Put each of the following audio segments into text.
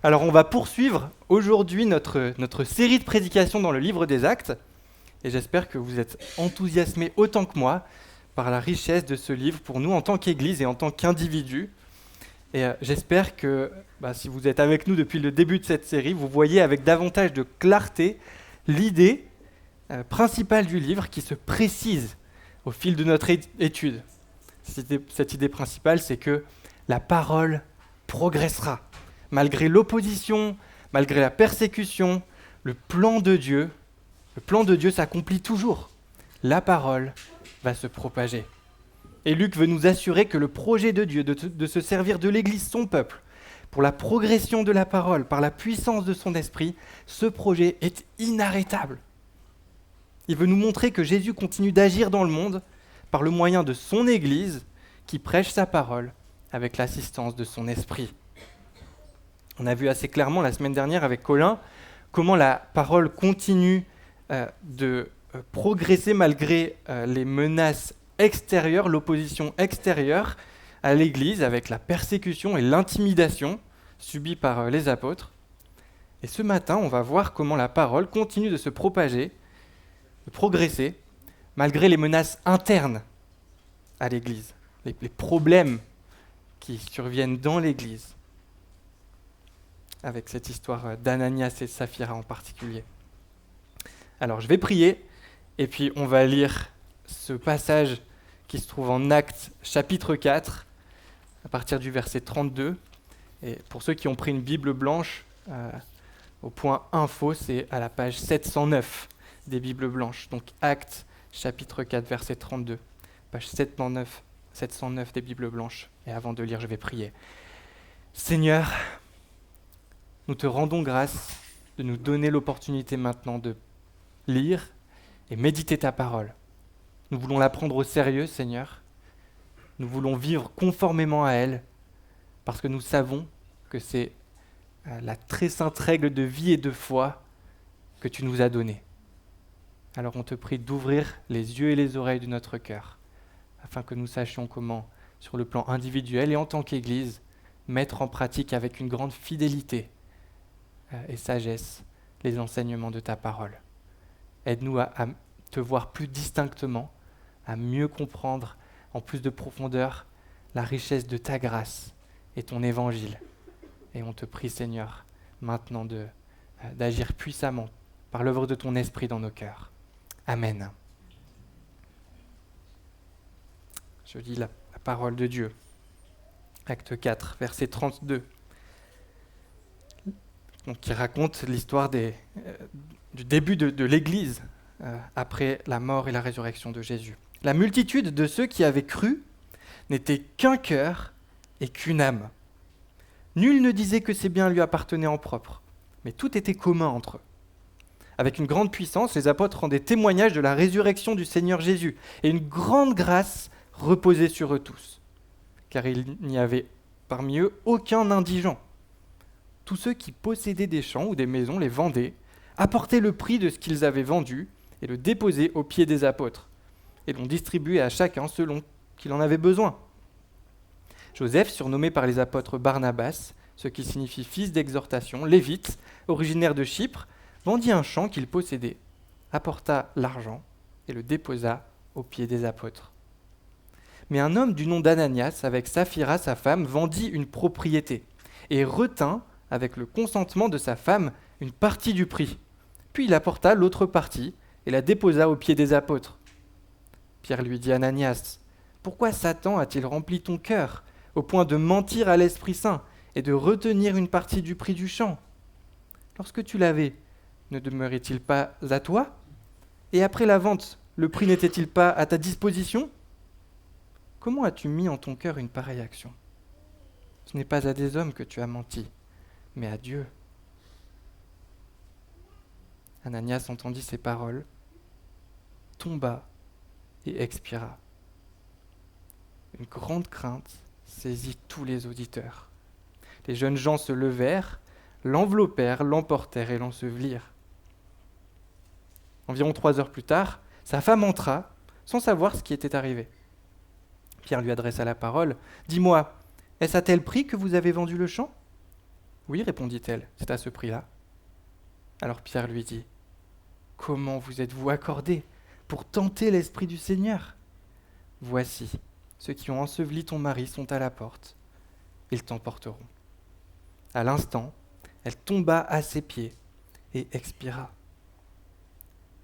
Alors on va poursuivre aujourd'hui notre série de prédications dans le livre des Actes, et j'espère que vous êtes enthousiasmés autant que moi par la richesse de ce livre pour nous en tant qu'Église et en tant qu'individus. Et j'espère que si vous êtes avec nous depuis le début de cette série, vous voyez avec davantage de clarté l'idée principale du livre qui se précise au fil de notre étude. Cette idée principale, c'est que la parole progressera. Malgré l'opposition, malgré la persécution, le plan de Dieu s'accomplit toujours. La parole va se propager. Et Luc veut nous assurer que le projet de Dieu de se servir de l'Église, son peuple, pour la progression de la parole, par la puissance de son esprit, ce projet est inarrêtable. Il veut nous montrer que Jésus continue d'agir dans le monde par le moyen de son Église qui prêche sa parole avec l'assistance de son esprit. On a vu assez clairement la semaine dernière avec Colin comment la parole continue de progresser malgré les menaces extérieures, l'opposition extérieure à l'Église avec la persécution et l'intimidation subies par les apôtres. Et ce matin, on va voir comment la parole continue de se propager, de progresser, malgré les menaces internes à l'Église, les problèmes qui surviennent dans l'Église, avec cette histoire d'Ananias et Saphira en particulier. Alors je vais prier, et puis on va lire ce passage qui se trouve en Actes chapitre 4, à partir du verset 32. Et pour ceux qui ont pris une Bible blanche, au point info, c'est à la page 709 des Bibles blanches. Donc Actes chapitre 4, verset 32, page 709 des Bibles blanches. Et avant de lire, je vais prier. Seigneur, nous te rendons grâce de nous donner l'opportunité maintenant de lire et méditer ta parole. Nous voulons la prendre au sérieux, Seigneur. Nous voulons vivre conformément à elle, parce que nous savons que c'est la très sainte règle de vie et de foi que tu nous as donnée. Alors on te prie d'ouvrir les yeux et les oreilles de notre cœur, afin que nous sachions comment, sur le plan individuel et en tant qu'Église, mettre en pratique avec une grande fidélité et sagesse les enseignements de ta parole. Aide-nous à te voir plus distinctement, à mieux comprendre en plus de profondeur la richesse de ta grâce et ton évangile. Et on te prie, Seigneur, maintenant d'agir puissamment par l'œuvre de ton esprit dans nos cœurs. Amen. Je lis la parole de Dieu. Acte 4, verset 32. Donc, qui raconte l'histoire du début de l'Église après la mort et la résurrection de Jésus. La multitude de ceux qui avaient cru n'était qu'un cœur et qu'une âme. Nul ne disait que ses biens lui appartenaient en propre, mais tout était commun entre eux. Avec une grande puissance, les apôtres rendaient témoignage de la résurrection du Seigneur Jésus, et une grande grâce reposait sur eux tous, car il n'y avait parmi eux aucun indigent. Tous ceux qui possédaient des champs ou des maisons les vendaient, apportaient le prix de ce qu'ils avaient vendu et le déposaient aux pieds des apôtres, et l'on distribuait à chacun selon qu'il en avait besoin. Joseph, surnommé par les apôtres Barnabas, ce qui signifie fils d'exhortation, lévite, originaire de Chypre, vendit un champ qu'il possédait, apporta l'argent et le déposa aux pieds des apôtres. Mais un homme du nom d'Ananias, avec Saphira, sa femme, vendit une propriété et retint, avec le consentement de sa femme, une partie du prix. Puis il apporta l'autre partie et la déposa aux pieds des apôtres. Pierre lui dit à Ananias, « Pourquoi Satan a-t-il rempli ton cœur, au point de mentir à l'Esprit Saint et de retenir une partie du prix du champ ? Lorsque tu l'avais, ne demeurait-il pas à toi ? Et après la vente, le prix n'était-il pas à ta disposition ? Comment as-tu mis en ton cœur une pareille action ? Ce n'est pas à des hommes que tu as menti, mais à Dieu. » Ananias entendit ces paroles, tomba et expira. Une grande crainte saisit tous les auditeurs. Les jeunes gens se levèrent, l'enveloppèrent, l'emportèrent et l'ensevelirent. Environ 3 heures plus tard, sa femme entra, sans savoir ce qui était arrivé. Pierre lui adressa la parole. « Dis-moi, est-ce à tel prix que vous avez vendu le champ ? Oui, répondit-elle, c'est à ce prix-là. Alors Pierre lui dit, comment vous êtes-vous accordé pour tenter l'Esprit du Seigneur ? Voici, ceux qui ont enseveli ton mari sont à la porte, ils t'emporteront. À l'instant, elle tomba à ses pieds et expira.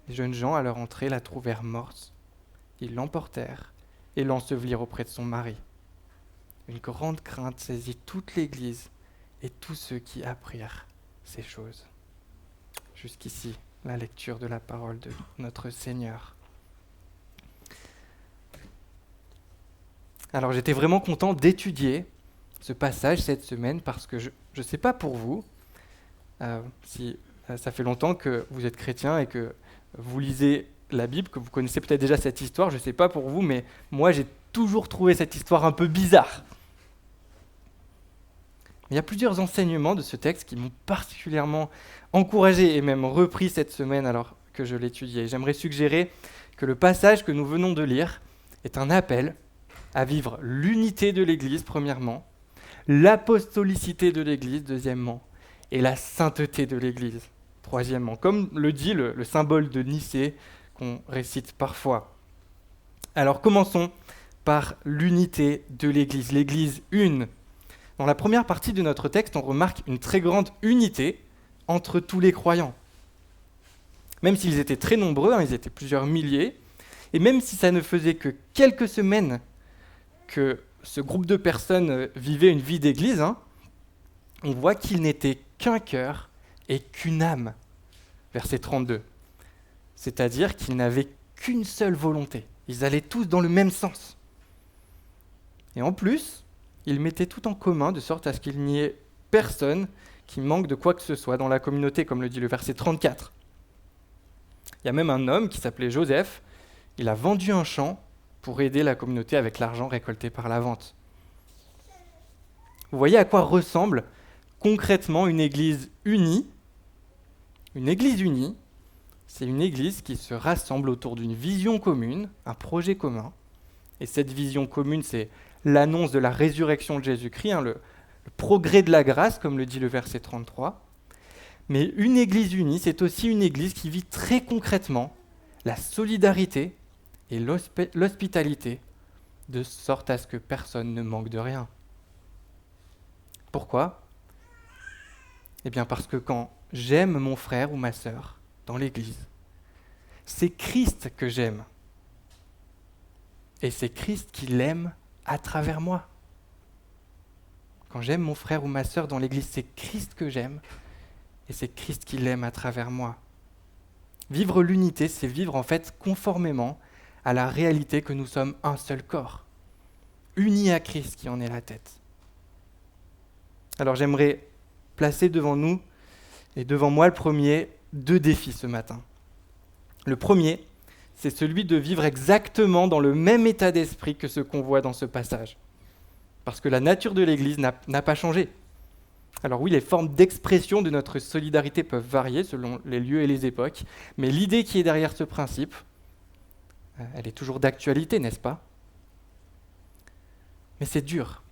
Les jeunes gens, à leur entrée, la trouvèrent morte. Ils l'emportèrent et l'ensevelirent auprès de son mari. Une grande crainte saisit toute l'Église et tous ceux qui apprirent ces choses. Jusqu'ici, la lecture de la parole de notre Seigneur. Alors j'étais vraiment content d'étudier ce passage cette semaine parce que je ne sais pas pour vous, si ça fait longtemps que vous êtes chrétien et que vous lisez la Bible, que vous connaissez peut-être déjà cette histoire, je ne sais pas pour vous, mais moi j'ai toujours trouvé cette histoire un peu bizarre. Il y a plusieurs enseignements de ce texte qui m'ont particulièrement encouragé et même repris cette semaine alors que je l'étudiais. J'aimerais suggérer que le passage que nous venons de lire est un appel à vivre l'unité de l'Église, premièrement, l'apostolicité de l'Église, deuxièmement, et la sainteté de l'Église, troisièmement, comme le dit le symbole de Nicée qu'on récite parfois. Alors commençons par l'unité de l'Église, l'Église une. Dans la première partie de notre texte, on remarque une très grande unité entre tous les croyants. Même s'ils étaient très nombreux, ils étaient plusieurs milliers, et même si ça ne faisait que quelques semaines que ce groupe de personnes vivait une vie d'église, on voit qu'ils n'étaient qu'un cœur et qu'une âme. Verset 32. C'est-à-dire qu'ils n'avaient qu'une seule volonté. Ils allaient tous dans le même sens. Et en plus, ils mettaient tout en commun de sorte à ce qu'il n'y ait personne qui manque de quoi que ce soit dans la communauté, comme le dit le verset 34. Il y a même un homme qui s'appelait Joseph. Il a vendu un champ pour aider la communauté avec l'argent récolté par la vente. Vous voyez à quoi ressemble concrètement une église unie ? Une église unie, c'est une église qui se rassemble autour d'une vision commune, un projet commun. Et cette vision commune, c'est l'annonce de la résurrection de Jésus-Christ, le progrès de la grâce, comme le dit le verset 33. Mais une église unie, c'est aussi une église qui vit très concrètement la solidarité et l'hospitalité, de sorte à ce que personne ne manque de rien. Pourquoi ? Eh bien parce que quand j'aime mon frère ou ma sœur dans l'église, c'est Christ que j'aime. Et c'est Christ qui l'aime à travers moi. Quand j'aime mon frère ou ma sœur dans l'église, c'est Christ que j'aime, et c'est Christ qui l'aime à travers moi. Vivre l'unité, c'est vivre en fait conformément à la réalité que nous sommes un seul corps, unis à Christ qui en est la tête. Alors j'aimerais placer devant nous, et devant moi le premier, 2 défis ce matin. Le premier, c'est celui de vivre exactement dans le même état d'esprit que ce qu'on voit dans ce passage. Parce que la nature de l'Église n'a pas changé. Alors oui, les formes d'expression de notre solidarité peuvent varier selon les lieux et les époques, mais l'idée qui est derrière ce principe, elle est toujours d'actualité, n'est-ce pas ? Mais c'est dur,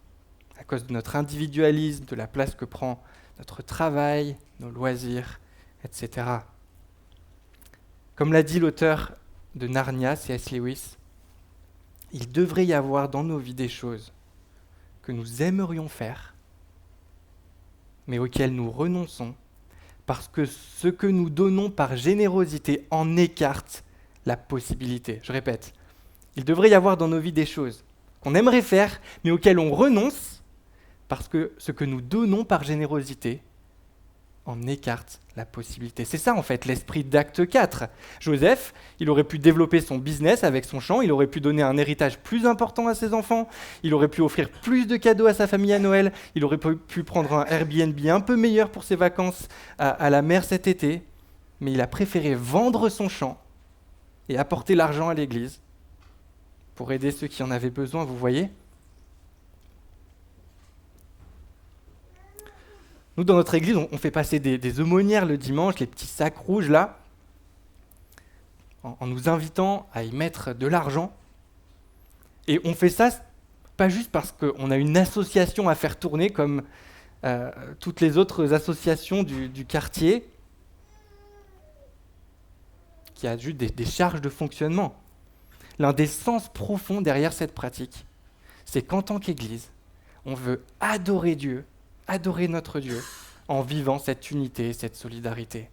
à cause de notre individualisme, de la place que prend notre travail, nos loisirs, etc. Comme l'a dit l'auteur de Narnia, C.S. Lewis, il devrait y avoir dans nos vies des choses que nous aimerions faire, mais auxquelles nous renonçons, parce que ce que nous donnons par générosité en écarte la possibilité. Je répète, il devrait y avoir dans nos vies des choses qu'on aimerait faire, mais auxquelles on renonce, parce que ce que nous donnons par générosité en écarte la possibilité. C'est ça en fait l'esprit d'Acte 4. Joseph, il aurait pu développer son business avec son champ, il aurait pu donner un héritage plus important à ses enfants, il aurait pu offrir plus de cadeaux à sa famille à Noël, il aurait pu prendre un Airbnb un peu meilleur pour ses vacances à la mer cet été, mais il a préféré vendre son champ et apporter l'argent à l'église pour aider ceux qui en avaient besoin, vous voyez ? Nous, dans notre église, on fait passer des aumônières le dimanche, les petits sacs rouges là, en nous invitant à y mettre de l'argent. Et on fait ça pas juste parce qu'on a une association à faire tourner comme toutes les autres associations du quartier, qui a juste des charges de fonctionnement. L'un des sens profonds derrière cette pratique, c'est qu'en tant qu'Église, on veut adorer Dieu, adorer notre Dieu, en vivant cette unité, cette solidarité.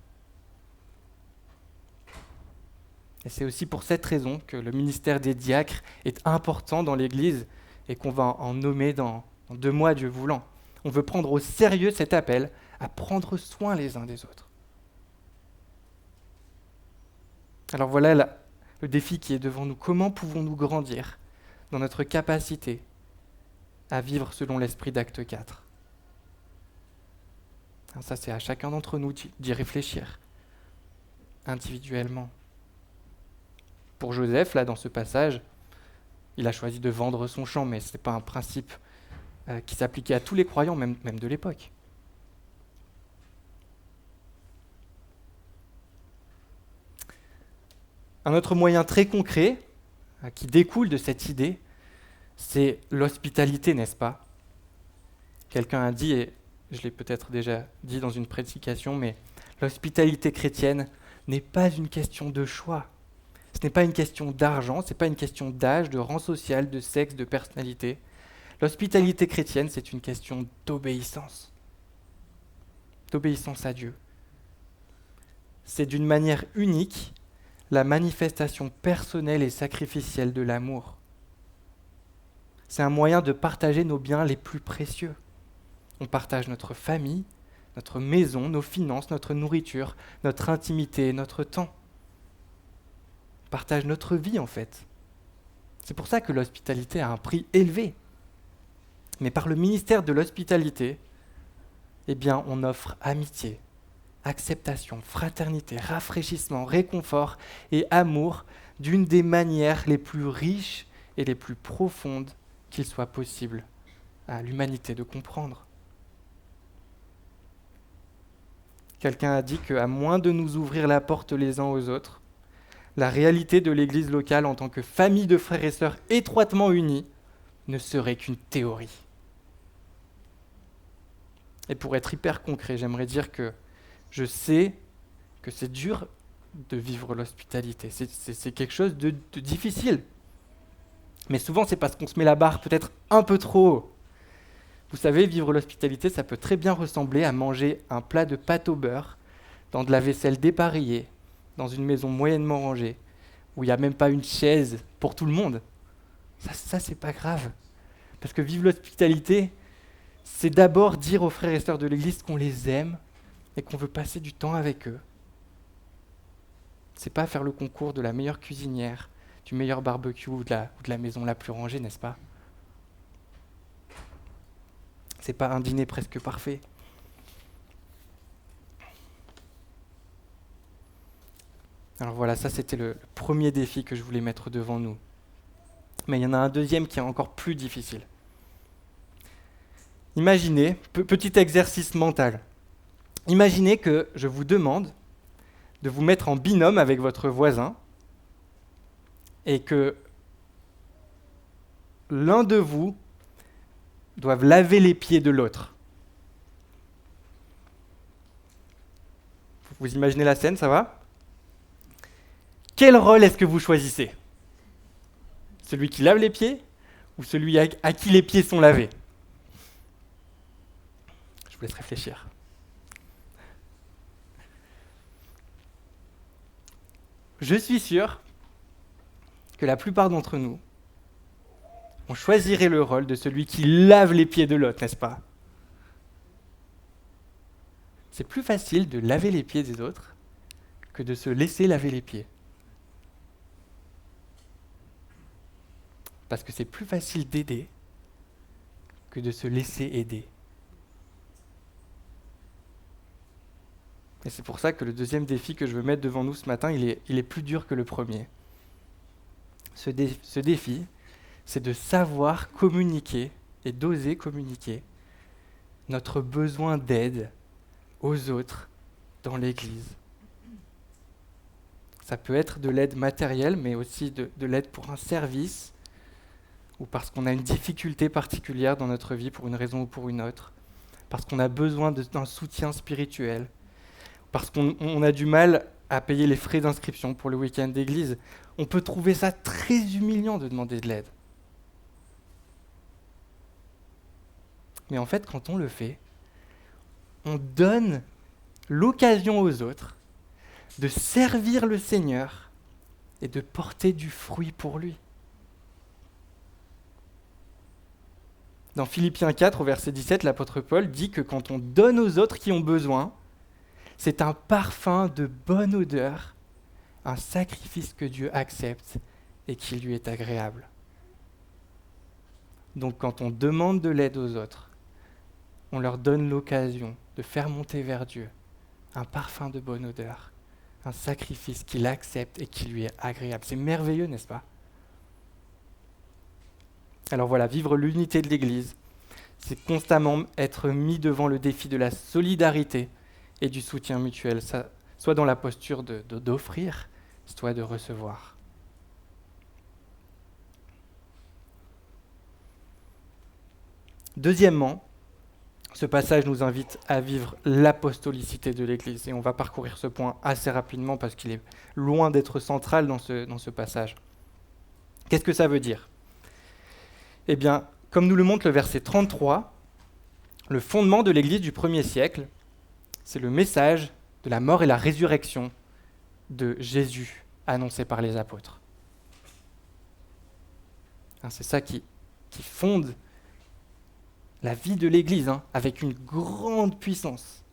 Et c'est aussi pour cette raison que le ministère des diacres est important dans l'Église et qu'on va en nommer dans 2 mois, Dieu voulant. On veut prendre au sérieux cet appel à prendre soin les uns des autres. Alors voilà le défi qui est devant nous. Comment pouvons-nous grandir dans notre capacité à vivre selon l'esprit d'Acte 4 ? Alors ça, c'est à chacun d'entre nous d'y réfléchir individuellement. Pour Joseph, là, dans ce passage, il a choisi de vendre son champ, mais ce n'est pas un principe qui s'appliquait à tous les croyants, même de l'époque. Un autre moyen très concret qui découle de cette idée, c'est l'hospitalité, n'est-ce pas ? Quelqu'un a dit, et je l'ai peut-être déjà dit dans une prédication, mais l'hospitalité chrétienne n'est pas une question de choix. Ce n'est pas une question d'argent, ce n'est pas une question d'âge, de rang social, de sexe, de personnalité. L'hospitalité chrétienne, c'est une question d'obéissance à Dieu. C'est d'une manière unique la manifestation personnelle et sacrificielle de l'amour. C'est un moyen de partager nos biens les plus précieux. On partage notre famille, notre maison, nos finances, notre nourriture, notre intimité, notre temps. On partage notre vie en fait. C'est pour ça que l'hospitalité a un prix élevé. Mais par le ministère de l'hospitalité, eh bien, on offre amitié, acceptation, fraternité, rafraîchissement, réconfort et amour d'une des manières les plus riches et les plus profondes qu'il soit possible à l'humanité de comprendre. Quelqu'un a dit qu'à moins de nous ouvrir la porte les uns aux autres, la réalité de l'Église locale en tant que famille de frères et sœurs étroitement unis ne serait qu'une théorie. Et pour être hyper concret, j'aimerais dire que je sais que c'est dur de vivre l'hospitalité. C'est quelque chose de difficile. Mais souvent, c'est parce qu'on se met la barre peut-être un peu trop haut. Vous savez, vivre l'hospitalité, ça peut très bien ressembler à manger un plat de pâte au beurre dans de la vaisselle dépareillée, dans une maison moyennement rangée, où il n'y a même pas une chaise pour tout le monde. Ça, c'est pas grave. Parce que vivre l'hospitalité, c'est d'abord dire aux frères et sœurs de l'Église qu'on les aime et qu'on veut passer du temps avec eux. C'est pas faire le concours de la meilleure cuisinière, du meilleur barbecue ou de la maison la plus rangée, n'est-ce pas ? C'est pas un dîner presque parfait. Alors voilà, ça c'était le premier défi que je voulais mettre devant nous. Mais il y en a un deuxième qui est encore plus difficile. Imaginez, petit exercice mental, imaginez que je vous demande de vous mettre en binôme avec votre voisin et que l'un de vous doive laver les pieds de l'autre. Vous imaginez la scène, ça va ? Quel rôle est-ce que vous choisissez ? Celui qui lave les pieds ou celui à qui les pieds sont lavés ? Je vous laisse réfléchir. Je suis sûr que la plupart d'entre nous, on choisirait le rôle de celui qui lave les pieds de l'autre, n'est-ce pas ? C'est plus facile de laver les pieds des autres que de se laisser laver les pieds. Parce que c'est plus facile d'aider que de se laisser aider. Et c'est pour ça que le deuxième défi que je veux mettre devant nous ce matin, il est plus dur que le premier. Ce défi, c'est de savoir communiquer et d'oser communiquer notre besoin d'aide aux autres dans l'Église. Ça peut être de l'aide matérielle, mais aussi de l'aide pour un service ou parce qu'on a une difficulté particulière dans notre vie pour une raison ou pour une autre, parce qu'on a besoin d'un soutien spirituel, parce qu'on a du mal à payer les frais d'inscription pour le week-end d'église, on peut trouver ça très humiliant de demander de l'aide. Mais en fait, quand on le fait, on donne l'occasion aux autres de servir le Seigneur et de porter du fruit pour lui. Dans Philippiens 4, au verset 17, l'apôtre Paul dit que quand on donne aux autres qui ont besoin, c'est un parfum de bonne odeur, un sacrifice que Dieu accepte et qui lui est agréable. Donc quand on demande de l'aide aux autres, on leur donne l'occasion de faire monter vers Dieu un parfum de bonne odeur, un sacrifice qu'il accepte et qui lui est agréable. C'est merveilleux, n'est-ce pas ? Alors voilà, vivre l'unité de l'Église, c'est constamment être mis devant le défi de la solidarité et du soutien mutuel, soit dans la posture d'offrir, soit de recevoir. Deuxièmement, ce passage nous invite à vivre l'apostolicité de l'Église. Et on va parcourir ce point assez rapidement parce qu'il est loin d'être central dans ce passage. Qu'est-ce que ça veut dire ? Eh bien, comme nous le montre le verset 33, le fondement de l'Église du 1er siècle, c'est le message de la mort et la résurrection de Jésus annoncé par les apôtres. C'est ça qui fonde la vie de l'Église, avec une grande puissance.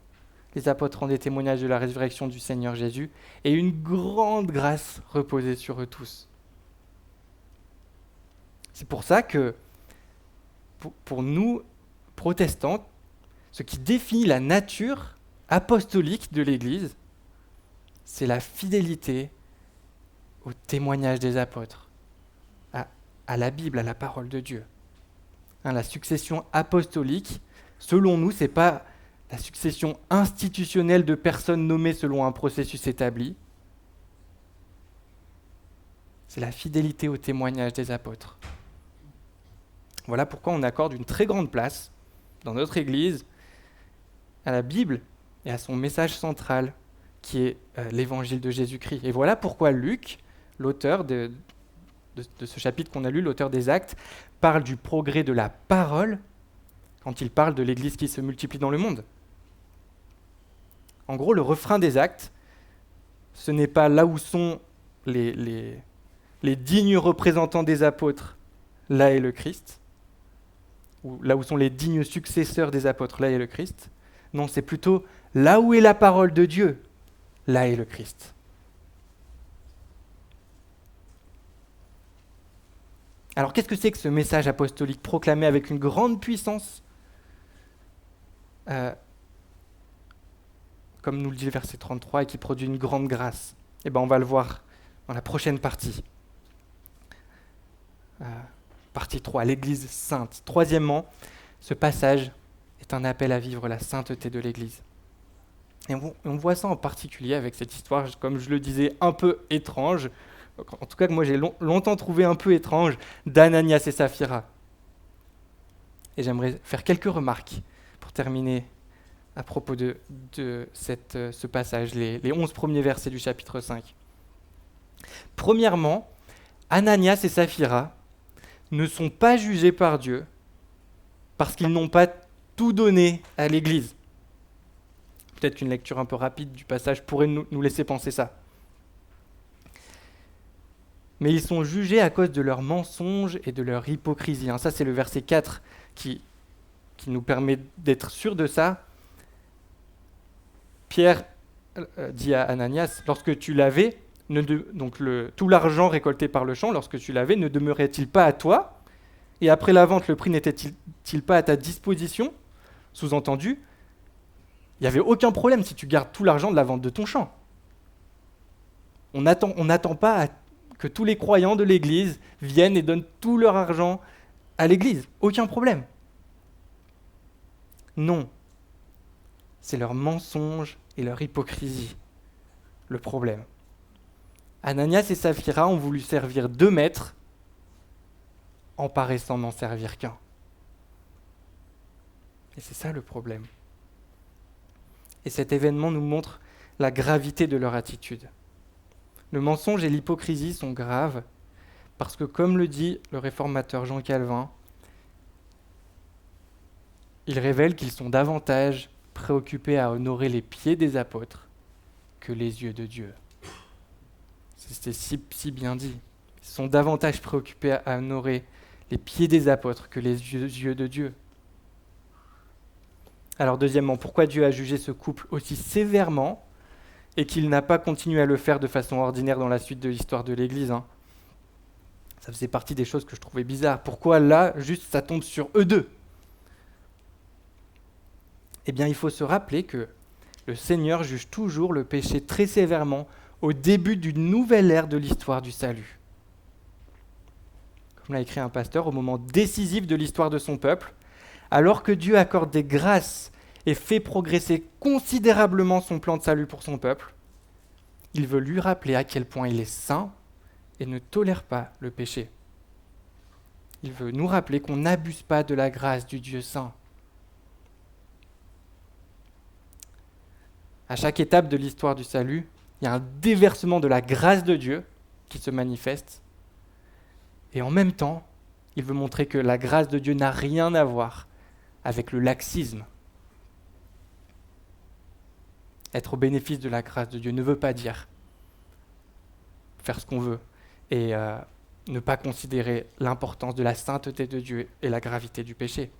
Les apôtres rendaient témoignage de la résurrection du Seigneur Jésus et une grande grâce reposait sur eux tous. C'est pour ça que, pour nous, protestants, ce qui définit la nature apostolique de l'Église, c'est la fidélité au témoignage des apôtres, à la Bible, à la parole de Dieu. La succession apostolique, selon nous, ce n'est pas la succession institutionnelle de personnes nommées selon un processus établi. C'est la fidélité au témoignage des apôtres. Voilà pourquoi on accorde une très grande place dans notre Église à la Bible et à son message central, qui est l'évangile de Jésus-Christ. Et voilà pourquoi Luc, l'auteur de ce chapitre qu'on a lu, l'auteur des Actes, parle du progrès de la parole quand il parle de l'Église qui se multiplie dans le monde. En gros, le refrain des Actes, ce n'est pas là où sont les dignes représentants des apôtres, là est le Christ, ou là où sont les dignes successeurs des apôtres, là est le Christ. Non, c'est plutôt là où est la parole de Dieu, là est le Christ. Alors qu'est-ce que c'est que ce message apostolique proclamé avec une grande puissance, comme nous le dit le verset 33, et qui produit une grande grâce ? Eh bien, on va le voir dans la prochaine partie. Partie 3, l'Église sainte. Troisièmement, ce passage est un appel à vivre la sainteté de l'Église. Et on voit ça en particulier avec cette histoire, comme je le disais, un peu étrange, en tout cas que moi j'ai longtemps trouvé un peu étrange, d'Ananias et Saphira. Et j'aimerais faire quelques remarques pour terminer à propos de ce passage, les 11 premiers versets du chapitre 5. Premièrement, Ananias et Saphira ne sont pas jugés par Dieu parce qu'ils n'ont pas tout donné à l'Église. Peut-être qu'une lecture un peu rapide du passage pourrait nous laisser penser ça. Mais ils sont jugés à cause de leurs mensonges et de leur hypocrisie. Ça, c'est le verset 4 qui nous permet d'être sûrs de ça. Pierre dit à Ananias, lorsque tu l'avais, tout l'argent récolté par le champ, lorsque tu l'avais, ne demeurait-il pas à toi ? Et après la vente, le prix n'était-il pas à ta disposition ? Sous-entendu, il n'y avait aucun problème si tu gardes tout l'argent de la vente de ton champ. On n'attend pas que tous les croyants de l'Église viennent et donnent tout leur argent à l'Église. Aucun problème. Non. C'est leur mensonge et leur hypocrisie, le problème. Ananias et Saphira ont voulu servir 2 maîtres en paraissant n'en servir qu'un. Et c'est ça le problème. Et cet événement nous montre la gravité de leur attitude. Le mensonge et l'hypocrisie sont graves parce que, comme le dit le réformateur Jean Calvin, ils révèlent qu'ils sont davantage préoccupés à honorer les pieds des apôtres que les yeux de Dieu. C'est si bien dit. Ils sont davantage préoccupés à honorer les pieds des apôtres que les yeux de Dieu. Alors deuxièmement, pourquoi Dieu a jugé ce couple aussi sévèrement et qu'il n'a pas continué à le faire de façon ordinaire dans la suite de l'histoire de l'Église, Ça faisait partie des choses que je trouvais bizarres. Pourquoi là, juste ça tombe sur eux deux? Eh bien, il faut se rappeler que le Seigneur juge toujours le péché très sévèrement au début d'une nouvelle ère de l'histoire du salut. Comme l'a écrit un pasteur, au moment décisif de l'histoire de son peuple, alors que Dieu accorde des grâces et fait progresser considérablement son plan de salut pour son peuple, il veut lui rappeler à quel point il est saint et ne tolère pas le péché. Il veut nous rappeler qu'on n'abuse pas de la grâce du Dieu saint. À chaque étape de l'histoire du salut, il y a un déversement de la grâce de Dieu qui se manifeste. Et en même temps, il veut montrer que la grâce de Dieu n'a rien à voir avec le laxisme. Être au bénéfice de la grâce de Dieu ne veut pas dire faire ce qu'on veut et ne pas considérer l'importance de la sainteté de Dieu et la gravité du péché.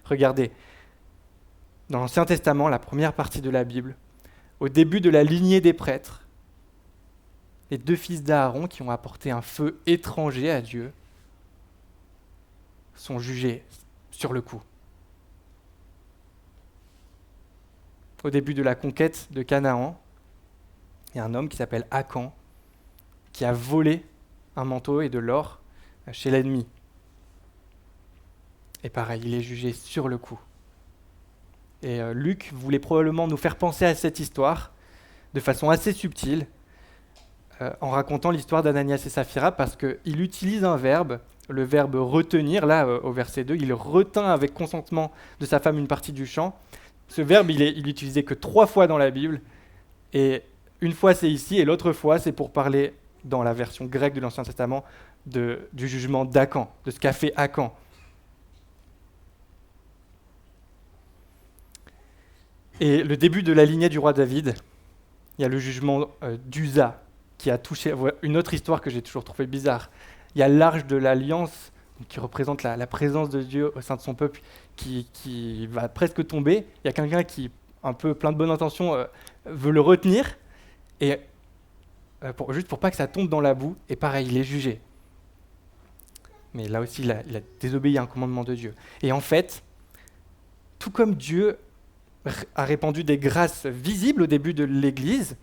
Regardez, dans l'Ancien Testament, la première partie de la Bible, au début de la lignée des prêtres, les deux fils d'Aaron qui ont apporté un feu étranger à Dieu sont jugés sur le coup. Au début de la conquête de Canaan, il y a un homme qui s'appelle Akan qui a volé un manteau et de l'or chez l'ennemi. Et pareil, il est jugé sur le coup. Et Luc voulait probablement nous faire penser à cette histoire de façon assez subtile en racontant l'histoire d'Ananias et Saphira parce qu'il utilise un verbe, le verbe retenir, là au verset 2, il retint avec consentement de sa femme une partie du champ. Ce verbe, il est utilisé que 3 fois dans la Bible et une fois c'est ici et l'autre fois c'est pour parler dans la version grecque de l'Ancien Testament du jugement d'Akan, de ce qu'a fait Akan. Et le début de la lignée du roi David, il y a le jugement d'Uza, qui a touché une autre histoire que j'ai toujours trouvée bizarre. Il y a l'arche de l'Alliance, qui représente la présence de Dieu au sein de son peuple, qui va presque tomber. Il y a quelqu'un qui, un peu plein de bonnes intentions, veut le retenir, et juste pour pas que ça tombe dans la boue, et pareil, il est jugé. Mais là aussi, il a désobéi à un commandement de Dieu. Et en fait, tout comme Dieu a répandu des grâces visibles au début de l'Église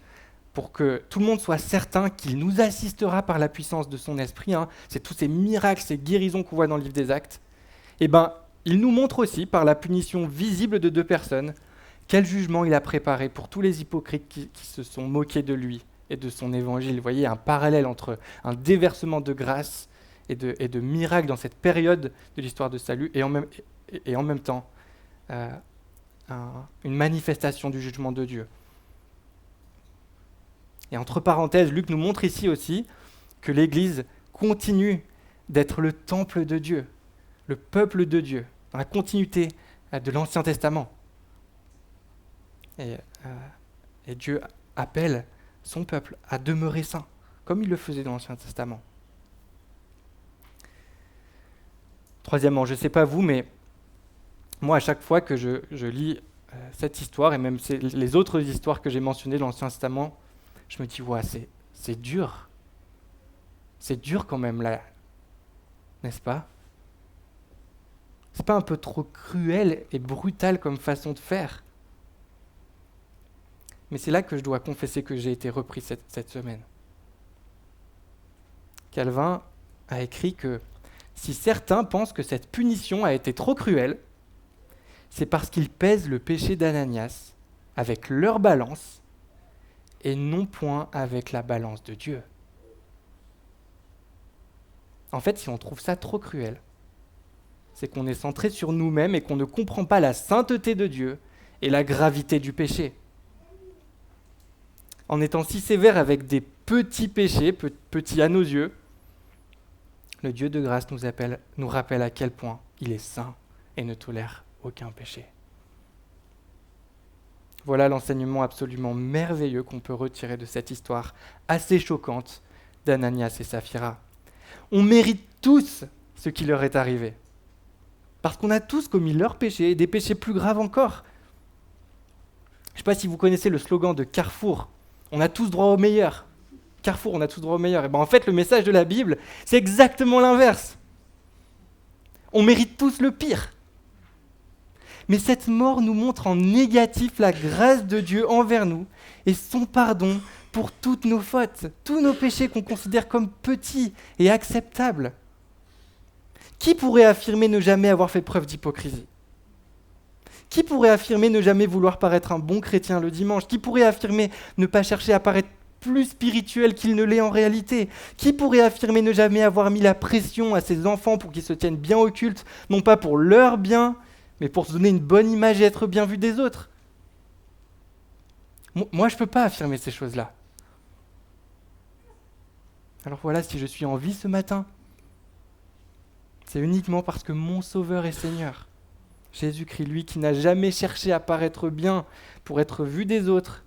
pour que tout le monde soit certain qu'il nous assistera par la puissance de son esprit. C'est tous ces miracles, ces guérisons qu'on voit dans le livre des Actes. Eh bien, il nous montre aussi, par la punition visible de 2 personnes, quel jugement il a préparé pour tous les hypocrites qui se sont moqués de lui et de son évangile. Vous voyez, un parallèle entre un déversement de grâce et de miracles dans cette période de l'histoire de salut et en même temps une manifestation du jugement de Dieu. Et entre parenthèses, Luc nous montre ici aussi que l'Église continue d'être le temple de Dieu, le peuple de Dieu, dans la continuité de l'Ancien Testament. Et Dieu appelle son peuple à demeurer saint, comme il le faisait dans l'Ancien Testament. Troisièmement, je ne sais pas vous, mais moi, à chaque fois que je lis cette histoire, et même les autres histoires que j'ai mentionnées dans l'Ancien Testament, je me dis, ouais, c'est dur. C'est dur quand même, là. N'est-ce pas? C'est pas un peu trop cruel et brutal comme façon de faire? Mais c'est là que je dois confesser que j'ai été repris cette semaine. Calvin a écrit que si certains pensent que cette punition a été trop cruelle, c'est parce qu'ils pèsent le péché d'Ananias avec leur balance et non point avec la balance de Dieu. En fait, si on trouve ça trop cruel, c'est qu'on est centré sur nous-mêmes et qu'on ne comprend pas la sainteté de Dieu et la gravité du péché. En étant si sévère avec des petits péchés, petits à nos yeux, le Dieu de grâce nous rappelle à quel point il est saint et ne tolère aucun péché. Voilà l'enseignement absolument merveilleux qu'on peut retirer de cette histoire assez choquante d'Ananias et Saphira. On mérite tous ce qui leur est arrivé. Parce qu'on a tous commis leurs péchés, et des péchés plus graves encore. Je ne sais pas si vous connaissez le slogan de Carrefour. On a tous droit au meilleur. Carrefour, on a tous droit au meilleur. Et en fait, le message de la Bible, c'est exactement l'inverse. On mérite tous le pire. Mais cette mort nous montre en négatif la grâce de Dieu envers nous et son pardon pour toutes nos fautes, tous nos péchés qu'on considère comme petits et acceptables. Qui pourrait affirmer ne jamais avoir fait preuve d'hypocrisie ? Qui pourrait affirmer ne jamais vouloir paraître un bon chrétien le dimanche ? Qui pourrait affirmer ne pas chercher à paraître plus spirituel qu'il ne l'est en réalité ? Qui pourrait affirmer ne jamais avoir mis la pression à ses enfants pour qu'ils se tiennent bien au culte, non pas pour leur bien, mais pour se donner une bonne image et être bien vu des autres ? Moi, je ne peux pas affirmer ces choses-là. Alors voilà, si je suis en vie ce matin, c'est uniquement parce que mon Sauveur et Seigneur, Jésus-Christ, lui qui n'a jamais cherché à paraître bien pour être vu des autres,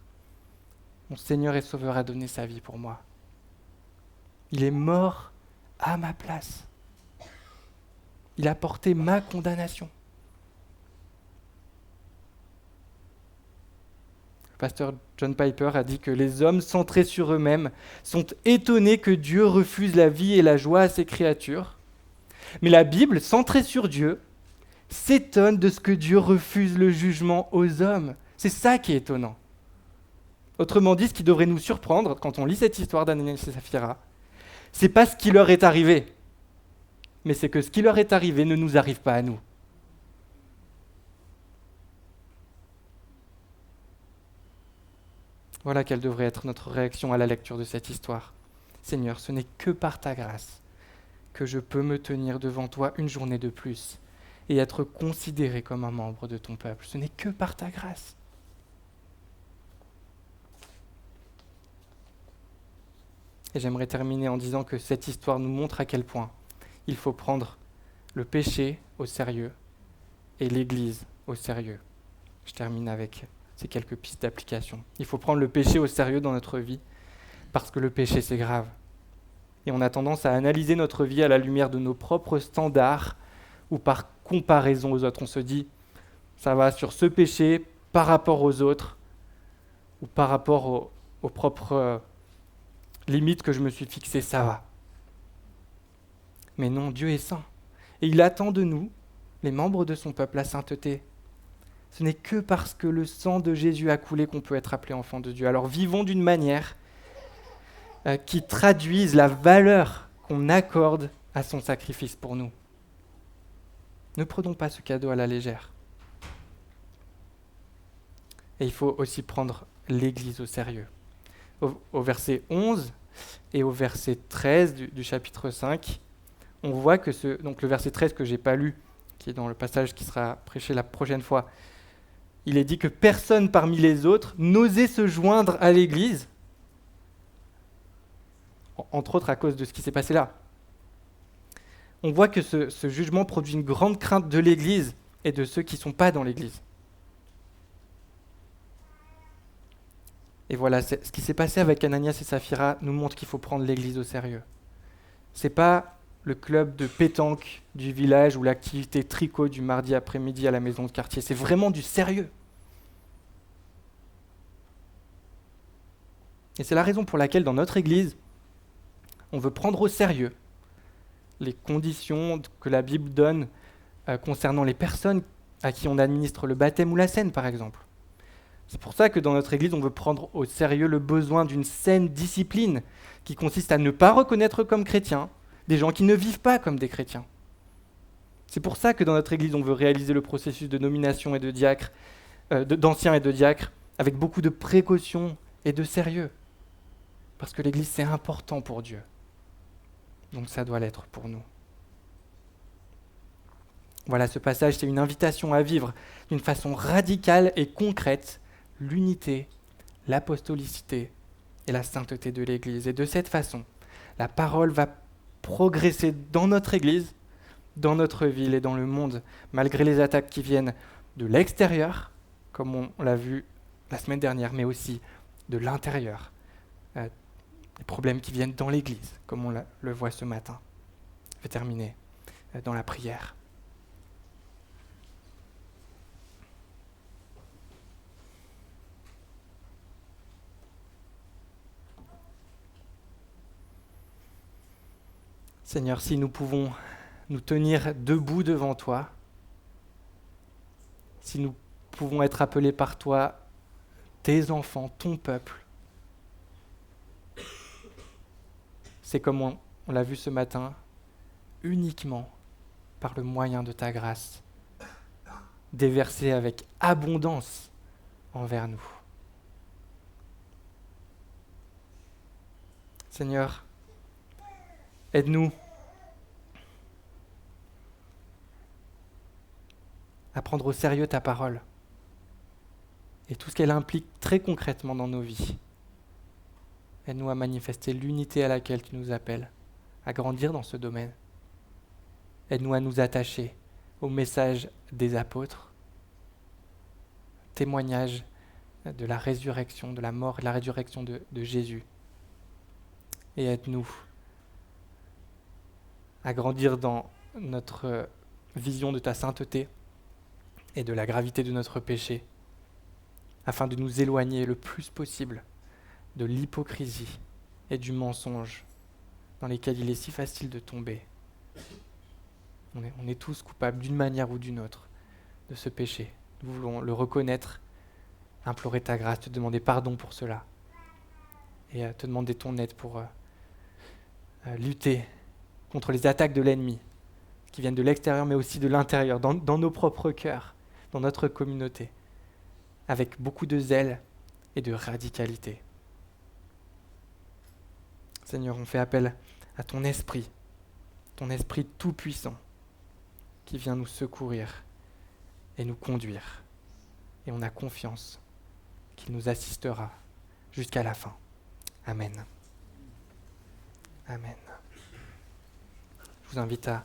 mon Seigneur et Sauveur a donné sa vie pour moi. Il est mort à ma place. Il a porté ma condamnation. Le pasteur John Piper a dit que les hommes centrés sur eux-mêmes sont étonnés que Dieu refuse la vie et la joie à ses créatures. Mais la Bible, centrée sur Dieu, s'étonne de ce que Dieu refuse le jugement aux hommes. C'est ça qui est étonnant. Autrement dit, ce qui devrait nous surprendre quand on lit cette histoire d'Ananias et Saphira, c'est pas ce qui leur est arrivé, mais c'est que ce qui leur est arrivé ne nous arrive pas à nous. Voilà quelle devrait être notre réaction à la lecture de cette histoire. Seigneur, ce n'est que par ta grâce que je peux me tenir devant toi une journée de plus et être considéré comme un membre de ton peuple. Ce n'est que par ta grâce. Et j'aimerais terminer en disant que cette histoire nous montre à quel point il faut prendre le péché au sérieux et l'Église au sérieux. Je termine avec ces quelques pistes d'application. Il faut prendre le péché au sérieux dans notre vie parce que le péché, c'est grave. Et on a tendance à analyser notre vie à la lumière de nos propres standards ou par comparaison aux autres. On se dit, ça va sur ce péché par rapport aux autres ou par rapport aux propres limites que je me suis fixées, ça va. Mais non, Dieu est saint. Et il attend de nous, les membres de son peuple, la sainteté. Ce n'est que parce que le sang de Jésus a coulé qu'on peut être appelé enfant de Dieu. Alors vivons d'une manière qui traduise la valeur qu'on accorde à son sacrifice pour nous. Ne prenons pas ce cadeau à la légère. Et il faut aussi prendre l'Église au sérieux. Au verset 11 et au verset 13 du chapitre 5, on voit que donc le verset 13 que je n'ai pas lu, qui est dans le passage qui sera prêché la prochaine fois, il est dit que personne parmi les autres n'osait se joindre à l'Église, entre autres à cause de ce qui s'est passé là. On voit que ce jugement produit une grande crainte de l'Église et de ceux qui ne sont pas dans l'Église. Et voilà, ce qui s'est passé avec Ananias et Saphira nous montre qu'il faut prendre l'Église au sérieux. Ce n'est pas le club de pétanque du village ou l'activité tricot du mardi après-midi à la maison de quartier. C'est vraiment du sérieux. Et c'est la raison pour laquelle dans notre Église, on veut prendre au sérieux les conditions que la Bible donne concernant les personnes à qui on administre le baptême ou la scène, par exemple. C'est pour ça que dans notre Église, on veut prendre au sérieux le besoin d'une saine discipline qui consiste à ne pas reconnaître comme chrétiens des gens qui ne vivent pas comme des chrétiens. C'est pour ça que dans notre Église, on veut réaliser le processus de nomination et de diacre, d'anciens et de diacres avec beaucoup de précaution et de sérieux. Parce que l'Église, c'est important pour Dieu. Donc ça doit l'être pour nous. Voilà, ce passage, c'est une invitation à vivre d'une façon radicale et concrète l'unité, l'apostolicité et la sainteté de l'Église. Et de cette façon, la parole va progresser dans notre Église, dans notre ville et dans le monde, malgré les attaques qui viennent de l'extérieur, comme on l'a vu la semaine dernière, mais aussi de l'intérieur, les problèmes qui viennent dans l'Église, comme on le voit ce matin. Je vais terminer dans la prière. Seigneur, si nous pouvons nous tenir debout devant toi, si nous pouvons être appelés par toi, tes enfants, ton peuple, c'est comme on l'a vu ce matin, uniquement par le moyen de ta grâce, déversée avec abondance envers nous. Seigneur, aide-nous à prendre au sérieux ta parole et tout ce qu'elle implique très concrètement dans nos vies. Aide-nous à manifester l'unité à laquelle tu nous appelles, à grandir dans ce domaine. Aide-nous à nous attacher au message des apôtres, témoignage de la résurrection, de la mort et de la résurrection de Jésus. Et aide-nous à grandir dans notre vision de ta sainteté et de la gravité de notre péché, afin de nous éloigner le plus possible de l'hypocrisie et du mensonge dans lesquels il est si facile de tomber. On est tous coupables d'une manière ou d'une autre de ce péché. Nous voulons le reconnaître, implorer ta grâce, te demander pardon pour cela et te demander ton aide pour lutter contre les attaques de l'ennemi qui viennent de l'extérieur mais aussi de l'intérieur, dans nos propres cœurs, dans notre communauté, avec beaucoup de zèle et de radicalité. Seigneur, on fait appel à ton esprit tout-puissant, qui vient nous secourir et nous conduire. Et on a confiance qu'il nous assistera jusqu'à la fin. Amen. Amen. Je vous invite à